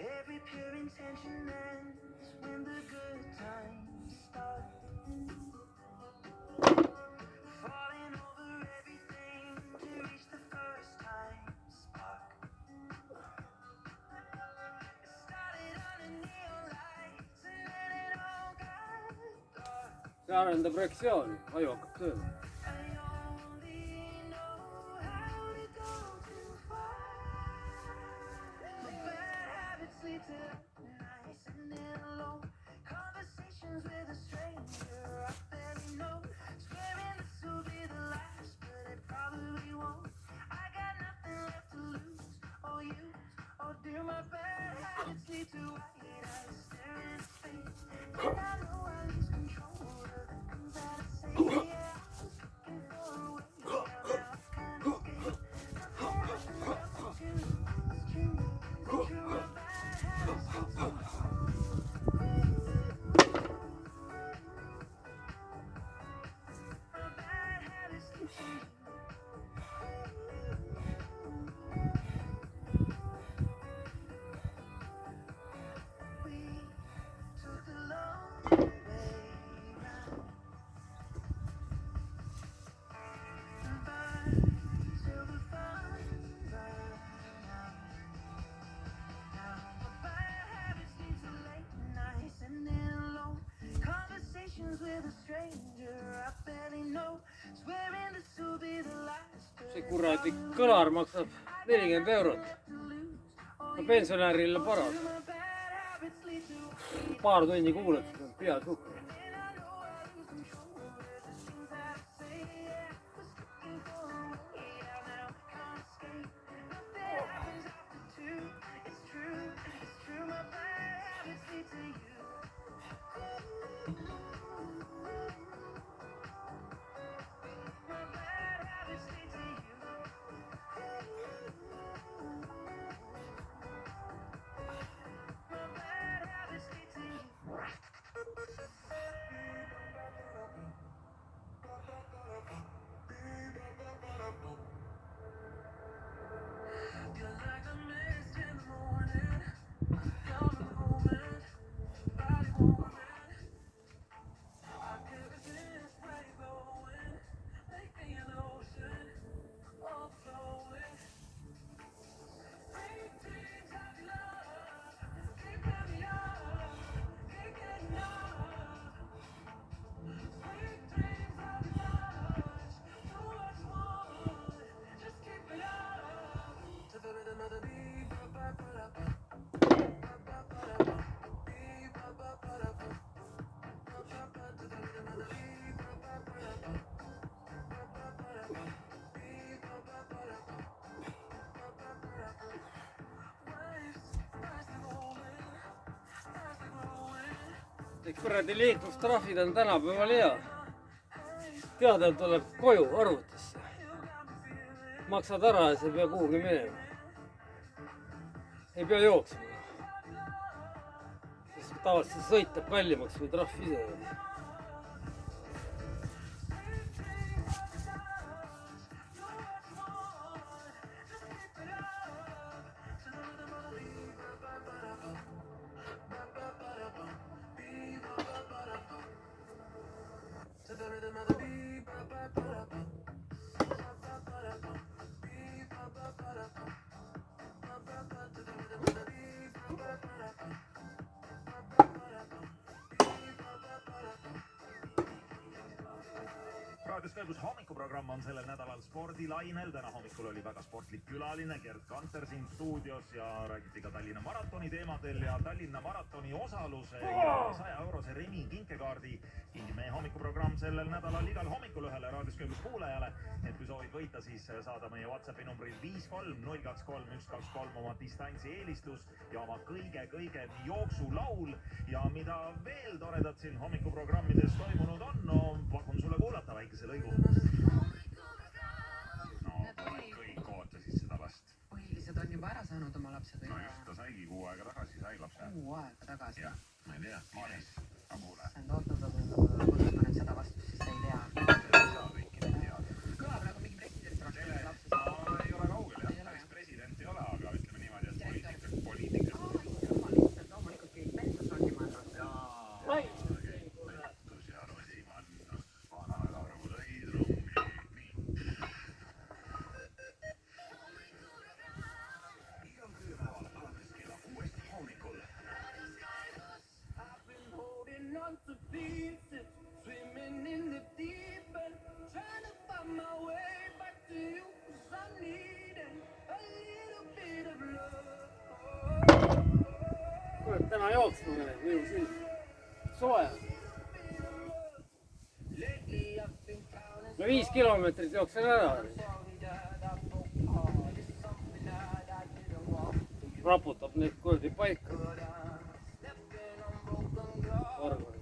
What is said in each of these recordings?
Every pure intention ends when the good times start. Falling over everything to reach the first time spark. It started under neon lights and then it all got dark. See arendab reaktsiooni, aju hakkab tööle. I only know how to go too far. My bad habits lead to nights and then alone. Conversations with a stranger I barely know. Swearing this will be the last, but it probably won't. I got nothing left to lose or use. Oh dear, my bad habits lead to white eyes staring at space. And I know I lose control of the things that I say. Yeah, I was looking for a way out, now I can't escape. Nothing left to choose. It's true, my bad habits lead to my bad habits lead to you. We took the long way round and burned till the fun ran out. Now my bad habits lead to late nights and then alone. Conversations with a stranger I barely know. Swearing this will be the last. See kuradi kõlar maksab 40 eurot. No pensionärile paras. Paar tundi kuulad, pea suhkur. Kuradi liiklustrahvid on tänapäeval hea. Teada tuleb koju arvutisse. Maksad ära ja sa ei pea kuhugi minema. Ei pea jooksma. Sest tavaliselt sõitab kallimaks kui trahv ise. Raadios hommikuprogramm on sellel nädalal spordilainel. Täna hommikul oli väga sportlik külaline Gerd Kanter siin stuudios ja räägiti ka Tallinna maratoni teemadel ja Tallinna maratoni osaluse ja 100-eurose Remi kinkekaardi kingib meie hommikuprogramm sellel nädalal igal hommikul ühele Raadios kuulajale. Et kui soovid võita, siis saada meie WhatsAppi numbril 53023 oma distantsi eelistus ja oma kõige jooksulaul ja mida veel toredat siin hommikuprogrammides toimunud on, no pakun sulle kuulata väikese lõigu. No, kõik oota siis seda last. Põhilised on juba ära saanud oma lapsed. No just, ta saigi kuu aega tagasi, sai lapse. Kuu aega tagasi. Jah, ma ei tea, Maalis, Abule. See on ootanud, kui ma nüüd seda vastust, siis ei tea. Ei saa kõiki neid teada. Kõlab nagu mingi president rakendab lapse. No, ei ole kaugel, jah. Päris president ei ole, aga ütleme niimoodi, et poliitikas. täna jooksma minema, minu silm. Soe. No 5 kilomeetrit jooksen ära. Raputab neid kuradi paika. Orgurid.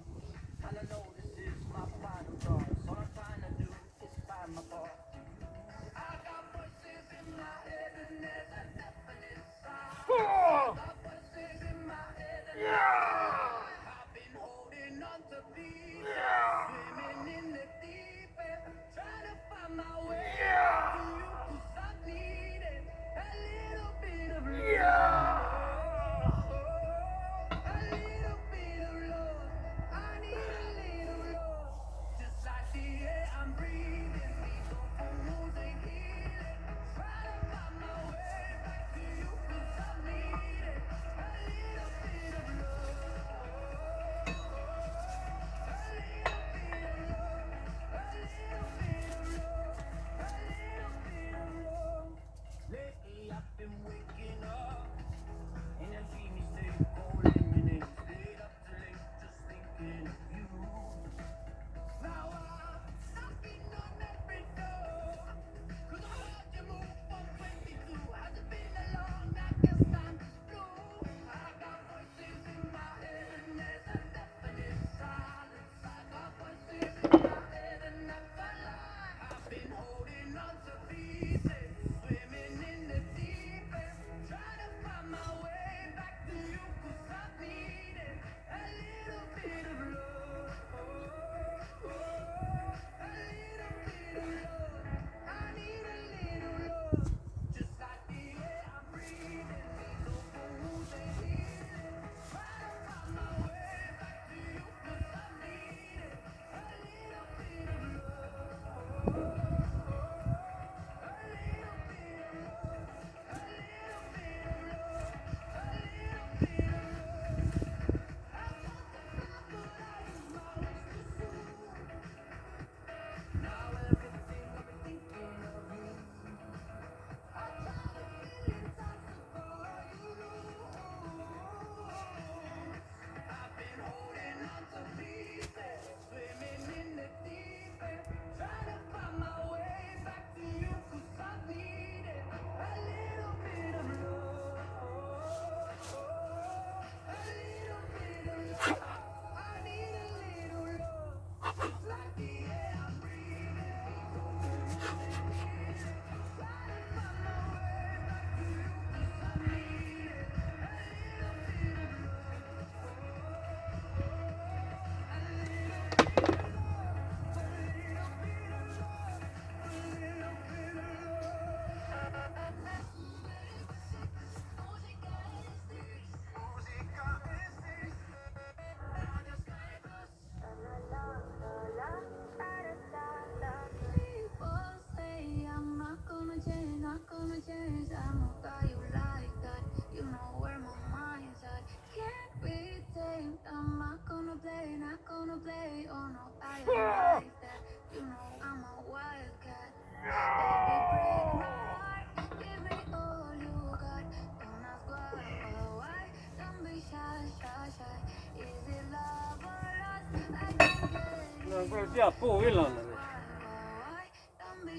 No on kuule tead puuvillane.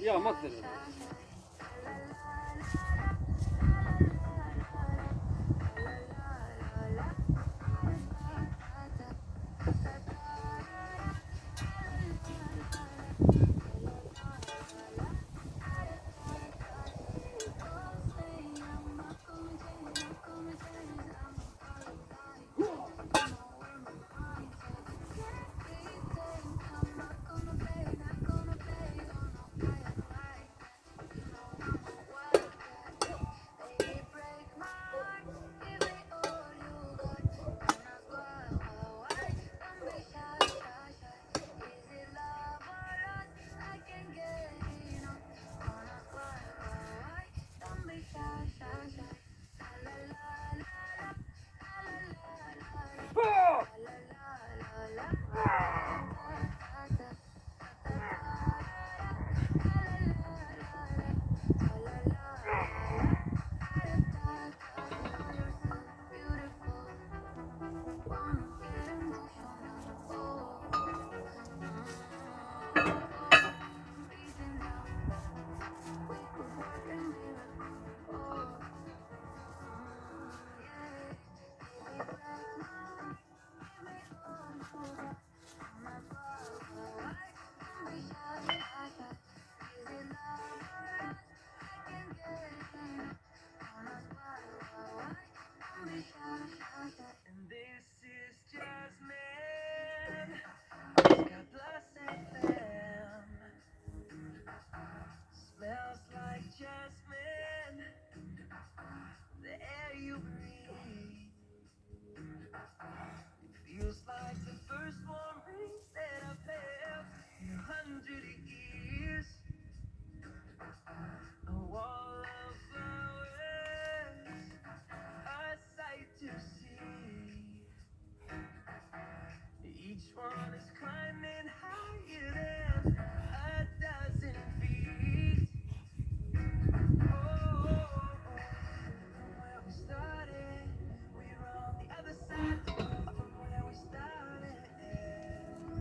Hea materjal.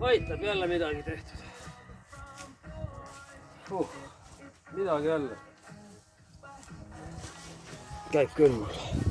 aitab jälle midagi tehtud. Midagi jälle. Käib küll mul.